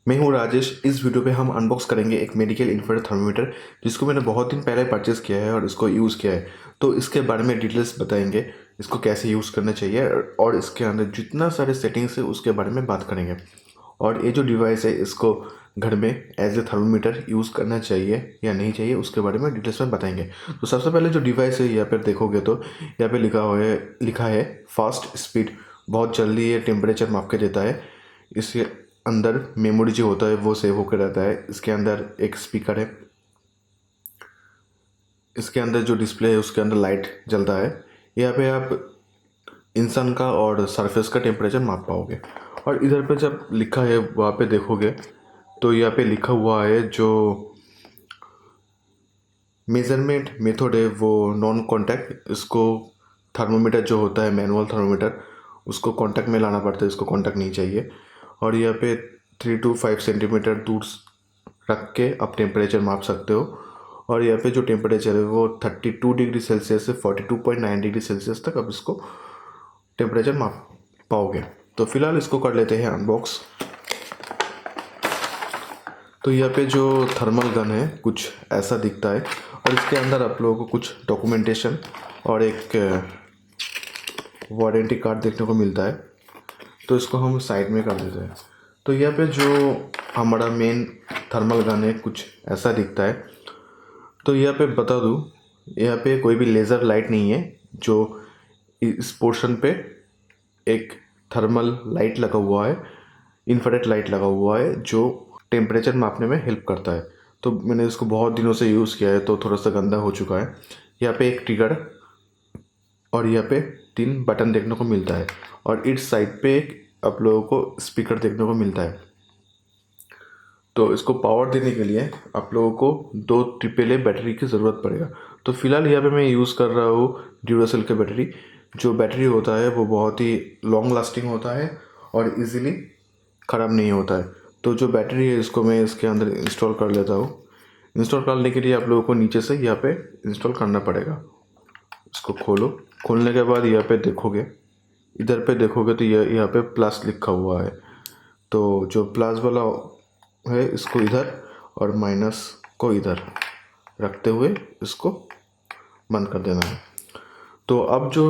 मैं हूँ राजेश। इस वीडियो पे हम अनबॉक्स करेंगे एक मेडिकल इंफ्रारेड थर्मोमीटर जिसको मैंने बहुत दिन पहले परचेज़ किया है और इसको यूज़ किया है। तो इसके बारे में डिटेल्स बताएंगे, इसको कैसे यूज़ करना चाहिए और इसके अंदर जितना सारे सेटिंग्स है उसके बारे में बात करेंगे। और ये जो डिवाइस है इसको घर में एज ए थर्मोमीटर यूज़ करना चाहिए या नहीं चाहिए उसके बारे में डिटेल्स में बताएंगे। तो सबसे पहले जो डिवाइस है यहाँ पर देखोगे तो यहाँ पे लिखा है फास्ट स्पीड। बहुत जल्दी ये टेम्परेचर माप के देता है। इसके अंदर मेमोरी जो होता है वो सेव होकर रहता है। इसके अंदर एक स्पीकर है। इसके अंदर जो डिस्प्ले है उसके अंदर लाइट जलता है। यहाँ पे आप इंसान का और सरफेस का टेम्परेचर माप पाओगे। और इधर पे जब लिखा है वहाँ पे देखोगे तो यहाँ पे लिखा हुआ है जो मेज़रमेंट मेथड है वो नॉन कांटेक्ट। इसको थर्मोमीटर जो होता है मैनुअल थर्मोमीटर उसको कांटेक्ट में लाना पड़ता है, इसको कांटेक्ट नहीं चाहिए। और यहाँ पे 3 to 5 सेंटीमीटर दूर रख के आप टेम्परेचर माप सकते हो। और यहाँ पे जो टेम्परेचर है वो 32 डिग्री सेल्सियस से 42.9 डिग्री सेल्सियस तक आप इसको टेम्परेचर माप पाओगे। तो फिलहाल इसको कर लेते हैं अनबॉक्स। तो यहाँ पे जो थर्मल गन है कुछ ऐसा दिखता है और इसके अंदर आप लोगों को कुछ डॉक्यूमेंटेशन और एक वारंटी कार्ड देखने को मिलता है। तो इसको हम साइड में कर देते हैं। तो यहाँ पे जो हमारा मेन थर्मल गन है कुछ ऐसा दिखता है। तो यहाँ पे बता दूँ, यहाँ पे कोई भी लेज़र लाइट नहीं है। जो इस पोर्शन पे एक थर्मल लाइट लगा हुआ है, इंफ्रारेड लाइट लगा हुआ है जो टेम्परेचर मापने में हेल्प करता है। तो मैंने इसको बहुत दिनों से यूज़ किया है तो थोड़ा सा गंदा हो चुका है। यहाँ पे एक ट्रिगर और यहाँ पे 3 बटन देखने को मिलता है और इस साइड पे एक आप लोगों को स्पीकर देखने को मिलता है। तो इसको पावर देने के लिए आप लोगों को 2 AAA बैटरी की ज़रूरत पड़ेगा। तो फिलहाल यहाँ पे मैं यूज़ कर रहा हूँ ड्यूरासेल का बैटरी। जो बैटरी होता है वो बहुत ही लॉन्ग लास्टिंग होता है और इजीली ख़राब नहीं होता है। तो जो बैटरी है इसको मैं इसके अंदर इंस्टॉल कर लेता हूँ। इंस्टॉल करने के लिए आप लोगों को नीचे से यहाँ पे इंस्टॉल करना पड़ेगा। इसको खोलो। खोलने के बाद यहाँ पे देखोगे, इधर पे देखोगे तो यहाँ पे प्लस लिखा हुआ है। तो जो प्लस वाला है इसको इधर और माइनस को इधर रखते हुए इसको बंद कर देना है। तो अब जो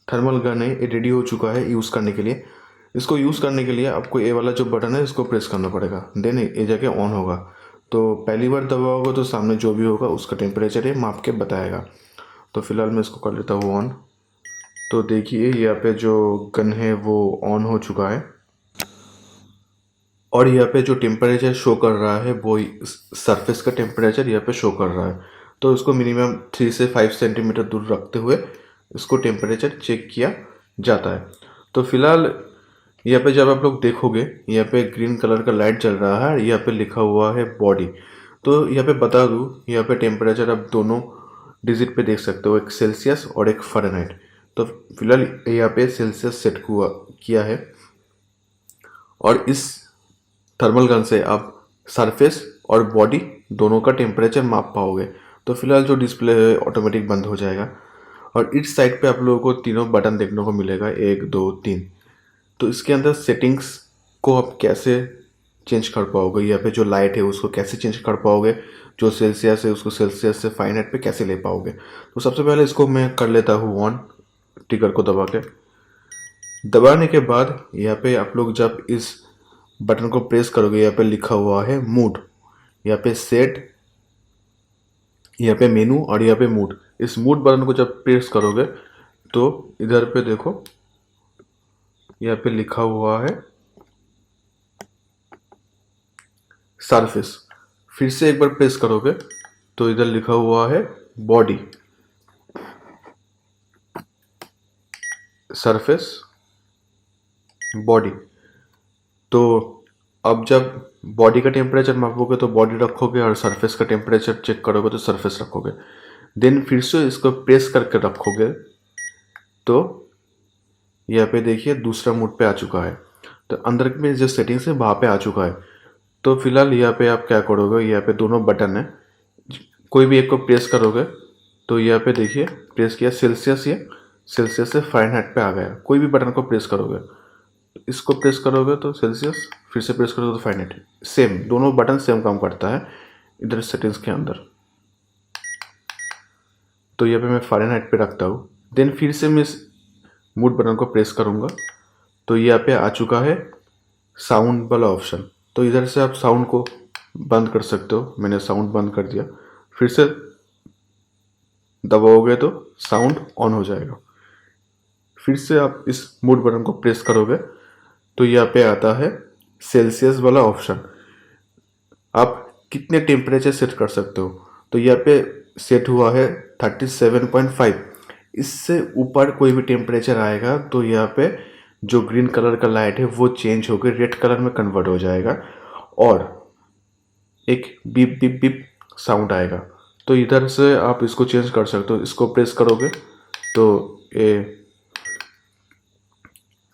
थर्मल गन है ये रेडी हो चुका है यूज़ करने के लिए। इसको यूज़ करने के लिए आपको ये वाला जो बटन है इसको प्रेस करना पड़ेगा, देन ये जाके ऑन होगा। तो पहली बार दबाओगे तो सामने जो भी होगा उसका टेम्परेचर ये माप के बताएगा। तो फिलहाल मैं इसको कर लेता हूँ ऑन। तो देखिए यहाँ पे जो गन है वो ऑन हो चुका है और यहाँ पे जो टेम्परेचर शो कर रहा है वो सरफेस का टेम्परेचर यहाँ पे शो कर रहा है। तो इसको मिनिमम 3 से 5 सेंटीमीटर दूर रखते हुए इसको टेम्परेचर चेक किया जाता है। तो फिलहाल यहाँ पे जब आप लोग देखोगे यहाँ पे ग्रीन कलर का लाइट जल रहा है, यहाँ पे लिखा हुआ है बॉडी। तो यहाँ पे बता दूँ, यहाँ पे टेम्परेचर आप दोनों डिजिट पे देख सकते हो, एक सेल्सियस और एक फ़ारेनहाइट। तो फिलहाल यहाँ पे सेल्सियस सेट किया है और इस थर्मल गन से आप सरफेस और बॉडी दोनों का टेम्परेचर माप पाओगे। तो फिलहाल जो डिस्प्ले है ऑटोमेटिक बंद हो जाएगा और इस साइड पे आप लोगों को तीनों बटन देखने को मिलेगा, 1 2 3। तो इसके अंदर सेटिंग्स को आप कैसे चेंज कर पाओगे, यहाँ पे जो लाइट है उसको कैसे चेंज कर पाओगे, जो सेल्सियस है उसको सेल्सियस से फ़ारेनहाइट पे कैसे ले पाओगे। तो सबसे पहले इसको मैं कर लेता हूँ ऑन, टिकर को दबाने के बाद यहाँ पे आप लोग जब इस बटन को प्रेस करोगे यहाँ पे लिखा हुआ है मूड, यहाँ पे सेट, यहाँ पे मेनू और यहाँ पे मूड। इस मूड बटन को जब प्रेस करोगे तो इधर पे देखो यहाँ पे लिखा हुआ है सरफेस। फिर से एक बार प्रेस करोगे तो इधर लिखा हुआ है बॉडी, सरफेस, बॉडी। तो अब जब बॉडी का टेम्परेचर मापोगे तो बॉडी रखोगे और सरफेस का टेम्परेचर चेक करोगे तो सरफेस रखोगे। देन फिर से इसको प्रेस करके रखोगे तो यहाँ पे देखिए दूसरा मोड पे आ चुका है। तो अंदर में जो सेटिंग्स है वहाँ पे आ चुका है। तो फिलहाल यहाँ पे आप क्या करोगे, यहाँ पे दोनों बटन है, कोई भी एक को प्रेस करोगे तो यहाँ पे देखिए प्रेस किया सेल्सियस, ये सेल्सियस से फ़ारेनहाइट पे आ गया। कोई भी बटन को प्रेस करोगे इसको प्रेस करोगे तो सेल्सियस, फिर से प्रेस करोगे तो फ़ारेनहाइट। सेम, दोनों बटन सेम काम करता है इधर सेटिंग्स के अंदर। तो यहाँ पे मैं फ़ारेनहाइट पे रखता हूँ। देन फिर से मैं इस मूड बटन को प्रेस करूँगा तो यहाँ पे आ चुका है साउंड वाला ऑप्शन। तो इधर से आप साउंड को बंद कर सकते हो। मैंने साउंड बंद कर दिया, फिर से दबाओगे तो साउंड ऑन हो जाएगा। फिर से आप इस मूड बटन को प्रेस करोगे तो यहाँ पे आता है सेल्सियस वाला ऑप्शन। आप कितने टेम्परेचर सेट कर सकते हो। तो यहाँ पे सेट हुआ है 37.5। इससे ऊपर कोई भी टेम्परेचर आएगा तो यहाँ पे जो ग्रीन कलर का लाइट है वो चेंज होकर रेड कलर में कन्वर्ट हो जाएगा और एक बीप बीप बीप साउंड आएगा। तो इधर से आप इसको चेंज कर सकते हो। इसको प्रेस करोगे तो ये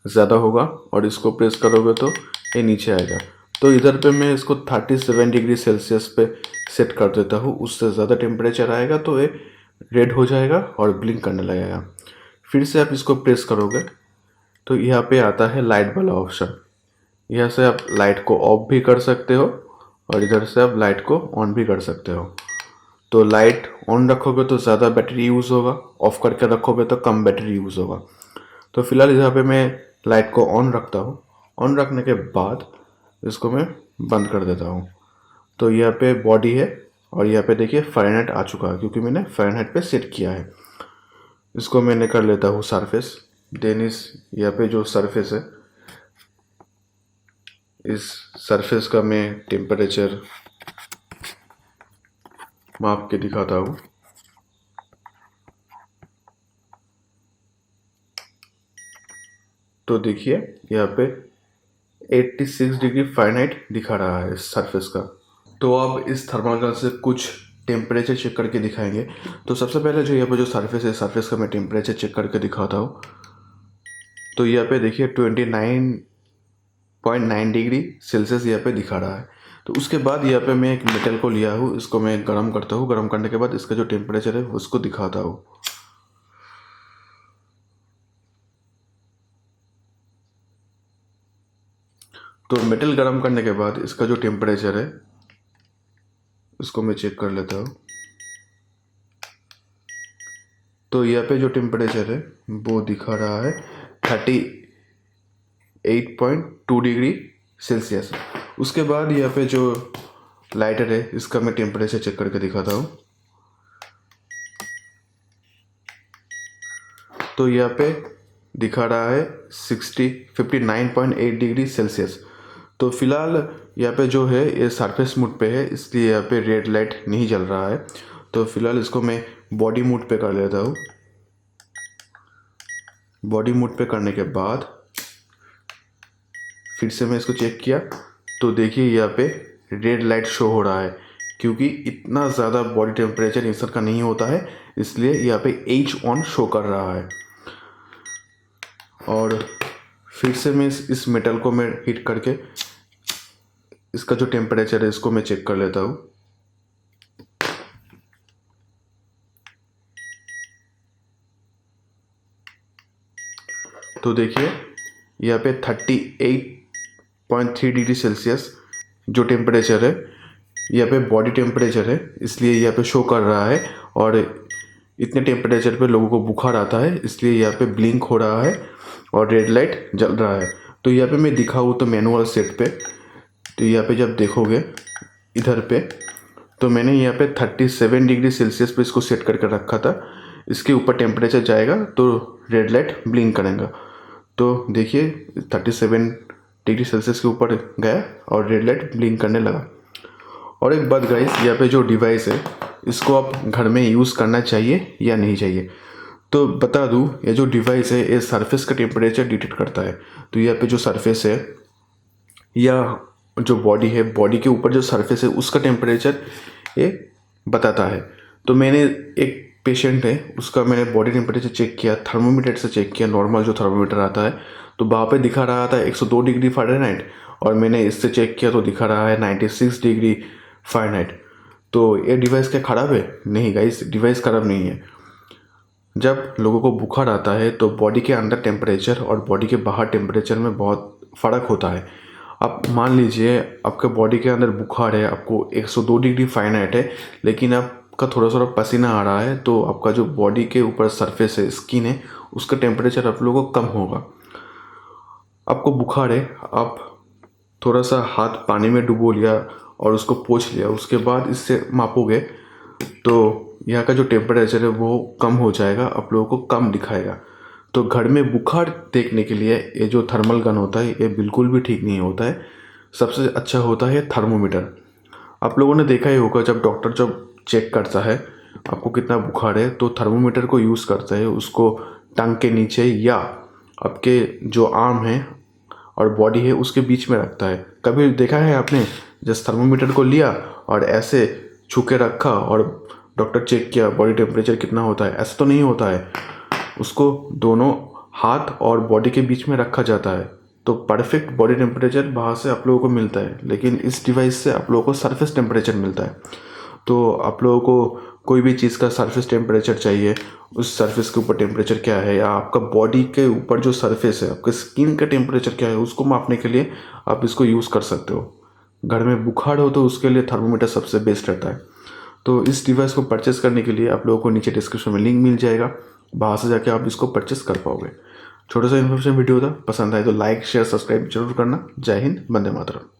ज़्यादा होगा और इसको प्रेस करोगे तो ये नीचे आएगा। तो इधर पे मैं इसको 37 डिग्री सेल्सियस पे सेट कर देता हूँ। उससे ज़्यादा टेम्परेचर आएगा तो ये रेड हो जाएगा और ब्लिंक करने लगेगा। फिर से आप इसको प्रेस करोगे तो यहाँ पे आता है लाइट वाला ऑप्शन। यहाँ से आप लाइट को ऑफ भी कर सकते हो और इधर से आप लाइट को ऑन भी कर सकते हो। तो लाइट ऑन रखोगे तो ज़्यादा बैटरी यूज़ होगा, ऑफ करके रखोगे तो कम बैटरी यूज़ होगा। तो फिलहाल यहाँ पे मैं लाइट को ऑन रखता हूँ। ऑन रखने के बाद इसको मैं बंद कर देता हूँ। तो यहाँ पे बॉडी है और यहाँ पे देखिए फ़ारेनहाइट आ चुका है क्योंकि मैंने फ़ारेनहाइट पे सेट किया है। इसको मैंने कर लेता हूँ सरफेस। देन इस यहाँ पे जो सरफेस है, इस सरफेस का मैं टेम्परेचर माप के दिखाता हूँ। तो देखिए यहाँ पे 86 डिग्री फ़ारेनहाइट दिखा रहा है इस सरफेस का। तो अब इस थर्मल गन से कुछ टेम्परेचर चेक करके दिखाएंगे। तो सबसे पहले जो यहाँ पे जो सरफेस है, सरफेस का मैं टेम्परेचर चेक करके दिखाता हूँ। तो यहाँ पे देखिए 29.9 डिग्री सेल्सियस यहाँ पे दिखा रहा है। तो उसके बाद यहाँ पे मैं एक मेटल को लिया हूँ, इसको मैं गर्म करता हूँ। गर्म करने के बाद इसका जो टेम्परेचर है उसको दिखाता हूँ। तो मेटल गर्म करने के बाद इसका जो टेम्परेचर है उसको मैं चेक कर लेता हूँ। तो यहाँ पे जो टेम्परेचर है वो दिखा रहा है 38.2 डिग्री सेल्सियस। उसके बाद यहाँ पे जो लाइटर है इसका मैं टेम्परेचर चेक करके दिखाता हूँ। तो यहाँ पे दिखा रहा है 59.8 डिग्री सेल्सियस। तो फिलहाल यहाँ पे जो है ये सरफेस मोड पे है, इसलिए यहाँ पे रेड लाइट नहीं जल रहा है। तो फिलहाल इसको मैं बॉडी मोड पे कर लेता हूँ। बॉडी मोड पे करने के बाद फिर से मैं इसको चेक किया तो देखिए यहाँ पे रेड लाइट शो हो रहा है क्योंकि इतना ज़्यादा बॉडी टेम्परेचर इंसान का नहीं होता है, इसलिए यहाँ पे H ऑन शो कर रहा है। और फिर से मैं इस मेटल को मैं हीट करके इसका जो टेम्परेचर है इसको मैं चेक कर लेता हूँ। तो देखिए यहाँ पे 38.3 डिग्री सेल्सियस जो टेम्परेचर है, यहाँ पे बॉडी टेम्परेचर है, इसलिए यहाँ पे शो कर रहा है। और इतने टेम्परेचर पे लोगों को बुखार आता है, इसलिए यहाँ पे ब्लिंक हो रहा है और रेड लाइट जल रहा है। तो यहाँ पे मैं दिखाऊँ तो मैनुअल सेट पे, तो यहाँ पे जब देखोगे इधर पे, तो मैंने यहाँ पे 37 डिग्री सेल्सियस पे इसको सेट करके रखा था। इसके ऊपर टेम्परेचर जाएगा तो रेड लाइट ब्लिंक करेगा। तो देखिए 37 डिग्री सेल्सियस के ऊपर गया और रेड लाइट ब्लिंक करने लगा। और एक बात गाइस, यहाँ पे जो डिवाइस है इसको आप घर में यूज़ करना चाहिए या नहीं चाहिए। तो बता दूँ, ये जो डिवाइस है ये सरफेस का टेम्परेचर डिटेक्ट करता है। तो यहाँ पे जो सरफेस है या जो बॉडी है, बॉडी के ऊपर जो सरफेस है उसका टेम्परेचर ये बताता है। तो मैंने एक पेशेंट है उसका मैंने बॉडी टेम्परेचर चेक किया, थर्मोमीटर से चेक किया, नॉर्मल जो थर्मोमीटर आता है। तो वहाँ पे दिखा रहा था 102 डिग्री फ़ारेनहाइट और मैंने इससे चेक किया तो दिखा रहा है 96 डिग्री फ़ारेनहाइट। तो ये डिवाइस क्या ख़राब है? नहीं गाइस, डिवाइस ख़राब नहीं है। जब लोगों को बुखार आता है तो बॉडी के अंदर टेम्परेचर और बॉडी के बाहर टेम्परेचर में बहुत फ़र्क होता है। आप मान लीजिए आपके बॉडी के अंदर बुखार है, आपको 102 डिग्री फ़ारेनहाइट है, लेकिन आपका थोड़ा पसीना आ रहा है, तो आपका जो बॉडी के ऊपर सरफेस है, स्किन है, उसका टेम्परेचर आप लोगों को कम होगा। आपको बुखार है, आप थोड़ा सा हाथ पानी में डुबो लिया और उसको पोंछ लिया, उसके बाद इससे मापोगे तो यहाँ का जो टेम्परेचर है वो कम हो जाएगा, आप लोगों को कम दिखाएगा। तो घर में बुखार देखने के लिए ये जो थर्मल गन होता है ये बिल्कुल भी ठीक नहीं होता है। सबसे अच्छा होता है थर्मोमीटर। आप लोगों ने देखा ही होगा, जब डॉक्टर जब चेक करता है आपको कितना बुखार है तो थर्मोमीटर को यूज़ करता है, उसको टांग के नीचे या आपके जो आर्म है और बॉडी है उसके बीच में रखता है। कभी देखा है आपने जस्ट थर्मोमीटर को लिया और ऐसे छू के रखा और डॉक्टर चेक किया बॉडी टेम्परेचर कितना होता है? ऐसा तो नहीं होता है। उसको दोनों हाथ और बॉडी के बीच में रखा जाता है, तो परफेक्ट बॉडी टेम्परेचर बाहर से आप लोगों को मिलता है, लेकिन इस डिवाइस से आप लोगों को सरफेस टेम्परेचर मिलता है। तो आप लोगों को कोई भी चीज़ का सरफेस टेम्परेचर चाहिए, उस सरफेस के ऊपर टेम्परेचर क्या है, या आपका बॉडी के ऊपर जो सरफेस है, आपके स्किन का टेम्परेचर क्या है, उसको मापने के लिए आप इसको यूज़ कर सकते हो। घर में बुखार हो तो उसके लिए थर्मोमीटर सबसे बेस्ट रहता है। तो इस डिवाइस को परचेस करने के लिए आप लोगों को नीचे डिस्क्रिप्शन में लिंक मिल जाएगा, वहाँ से जाके आप इसको परचेस कर पाओगे। छोटा सा इन्फॉर्मेशन वीडियो था, पसंद आए तो लाइक शेयर सब्सक्राइब जरूर करना। जय हिंद, वंदे मातरम।